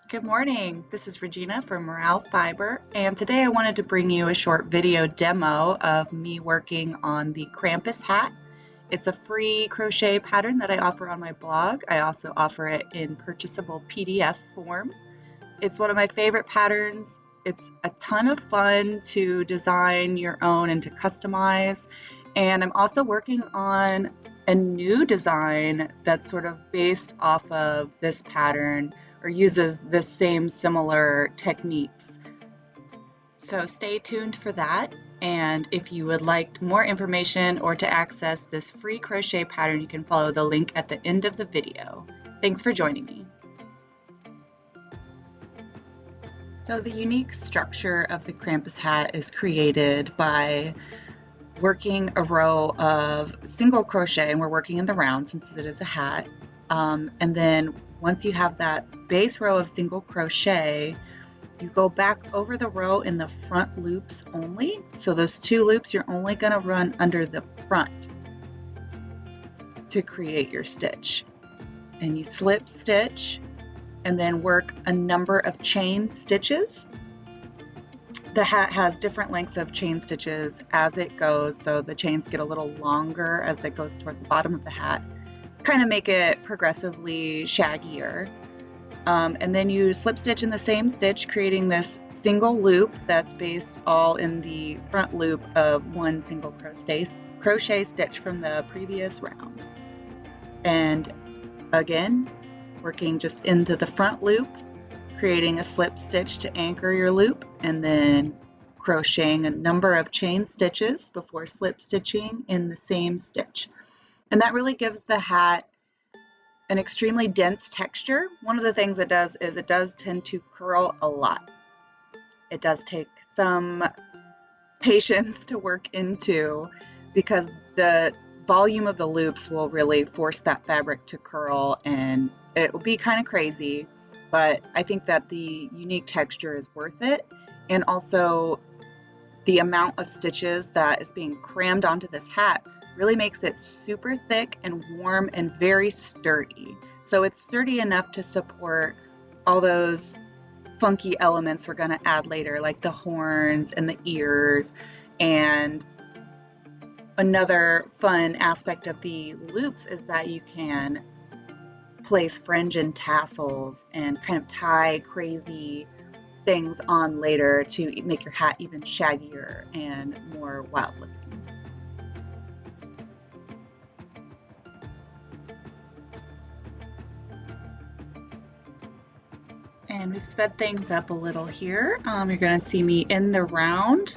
Good morning. This is Regina from Morale Fiber, and today I wanted to bring you a short video demo of me working on the Krampus hat. It's a free crochet pattern that I offer on my blog. I also offer it in purchasable PDF form. It's one of my favorite patterns. It's a ton of fun to design your own and to customize. And I'm also working on a new design that's sort of based off of this pattern or uses the same similar techniques. So stay tuned for that. And if you would like more information or to access this free crochet pattern, you can follow the link at the end of the video. Thanks for joining me. So the unique structure of the Krampus hat is created by working a row of single crochet, and we're working in the round since it is a hat. And then once you have that base row of single crochet, you go back over the row in the front loops only. So those two loops, you're only going to run under the front to create your stitch. And you slip stitch and then work a number of chain stitches. The hat has different lengths of chain stitches as it goes, so the chains get a little longer as it goes toward the bottom of the hat, kind of make it progressively shaggier. And then you slip stitch in the same stitch, creating this single loop that's based all in the front loop of one single crochet stitch from the previous round. And again, working just into the front loop, creating a slip stitch to anchor your loop, and then crocheting a number of chain stitches before slip stitching in the same stitch. And that really gives the hat an extremely dense texture. One of the things it does is it does tend to curl a lot. It does take some patience to work into because the volume of the loops will really force that fabric to curl, and it will be kind of crazy, but I think that the unique texture is worth it. And also the amount of stitches that is being crammed onto this hat really makes it super thick and warm and very sturdy. So it's sturdy enough to support all those funky elements we're going to add later, like the horns and the ears. And another fun aspect of the loops is that you can place fringe and tassels and kind of tie crazy things on later to make your hat even shaggier and more wild looking. And we've sped things up a little here. You're going to see me in the round.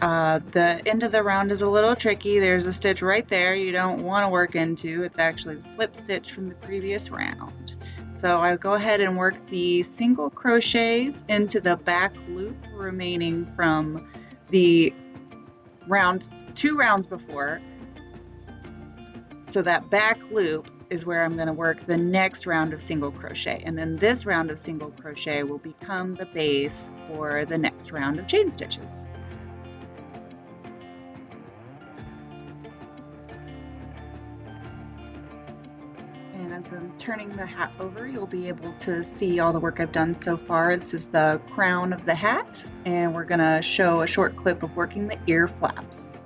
The end of the round is a little tricky. There's a stitch right there you don't want to work into. It's actually the slip stitch from the previous round. So I go ahead and work the single crochets into the back loop remaining from the two rounds before. So that back loop is where I'm going to work the next round of single crochet, and then this round of single crochet will become the base for the next round of chain stitches. And as I'm turning the hat over, you'll be able to see all the work I've done so far. This is the crown of the hat, and we're going to show a short clip of working the ear flaps.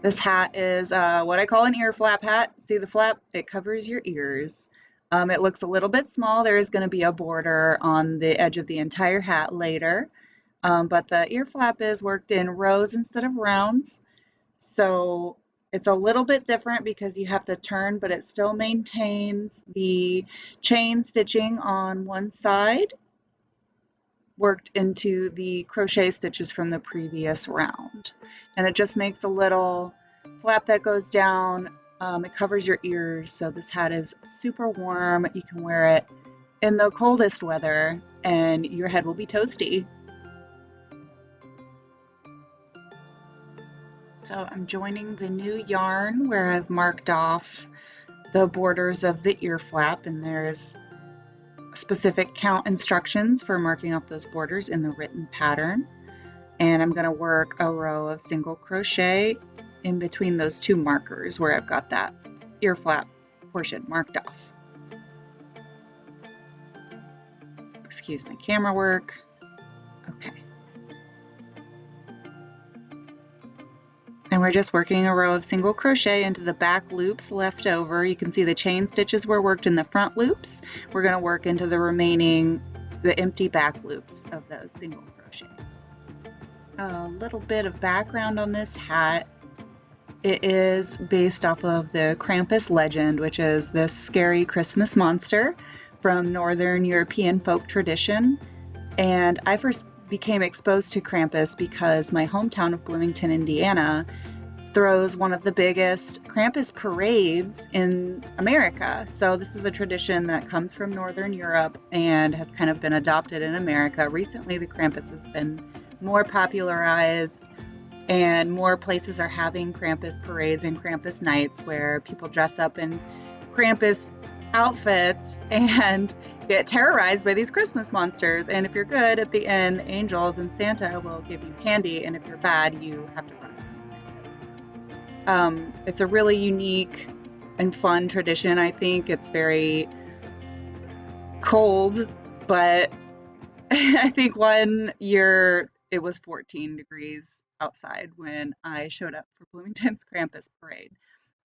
This hat is what I call an ear flap hat. See the flap? It covers your ears. It looks a little bit small. There is going to be a border on the edge of the entire hat later, but the ear flap is worked in rows instead of rounds. So it's a little bit different because you have to turn, but it still maintains the chain stitching on one side worked into the crochet stitches from the previous round. And it just makes a little flap that goes down. It covers your ears, so this hat is super warm. You can wear it in the coldest weather and your head will be toasty. So I'm joining the new yarn where I've marked off the borders of the ear flap, and there's specific count instructions for marking off those borders in the written pattern. And I'm going to work a row of single crochet in between those two markers where I've got that ear flap portion marked off. excuse my camera work. Okay. And we're just working a row of single crochet into the back loops left over. You can see the chain stitches were worked in the front loops. We're going to work into the remaining, the empty back loops of those single crochets. A little bit of background on this hat. It is based off of the Krampus legend, which is this scary Christmas monster from Northern European folk tradition. And I first became exposed to Krampus because my hometown of Bloomington, Indiana, throws one of the biggest Krampus parades in America. So this is a tradition that comes from Northern Europe and has kind of been adopted in America. Recently, the Krampus has been more popularized, and more places are having Krampus parades and Krampus nights where people dress up in Krampus outfits and get terrorized by these Christmas monsters. And if you're good, at the end, angels and Santa will give you candy, and if you're bad, you have to run from Krampus. It's a really unique and fun tradition. I think it's very cold, but I think one year it was 14 degrees outside when I showed up for Bloomington's Krampus parade.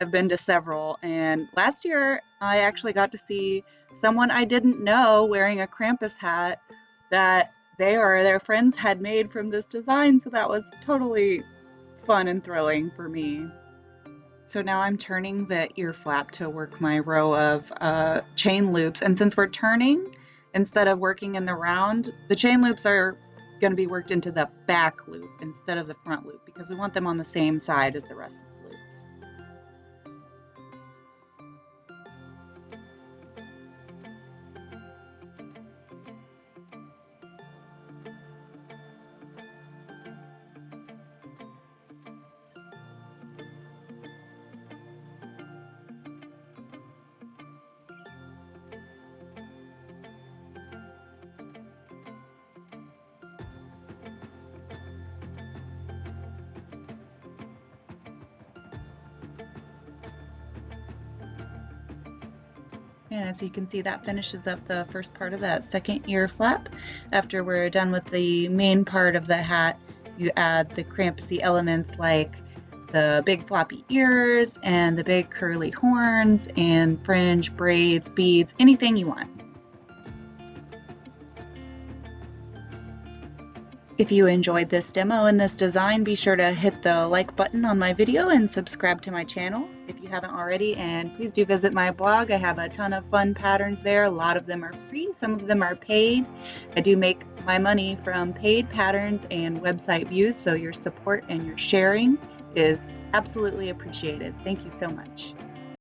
I've been to several, and last year I actually got to see someone I didn't know wearing a Krampus hat that they or their friends had made from this design, so that was totally fun and thrilling for me. So now I'm turning the ear flap to work my row of chain loops, and since we're turning instead of working in the round, the chain loops are going to be worked into the back loop instead of the front loop because we want them on the same side as the rest of the loops. And as you can see, that finishes up the first part of that second ear flap. After we're done with the main part of the hat, you add the Krampusy elements like the big floppy ears and the big curly horns and fringe, braids, beads, anything you want. If you enjoyed this demo and this design, be sure to hit the like button on my video and subscribe to my channel if you haven't already, and please do visit my blog. I have a ton of fun patterns there. A lot of them are free, some of them are paid. I do make my money from paid patterns and website views, so your support and your sharing is absolutely appreciated. Thank you so much.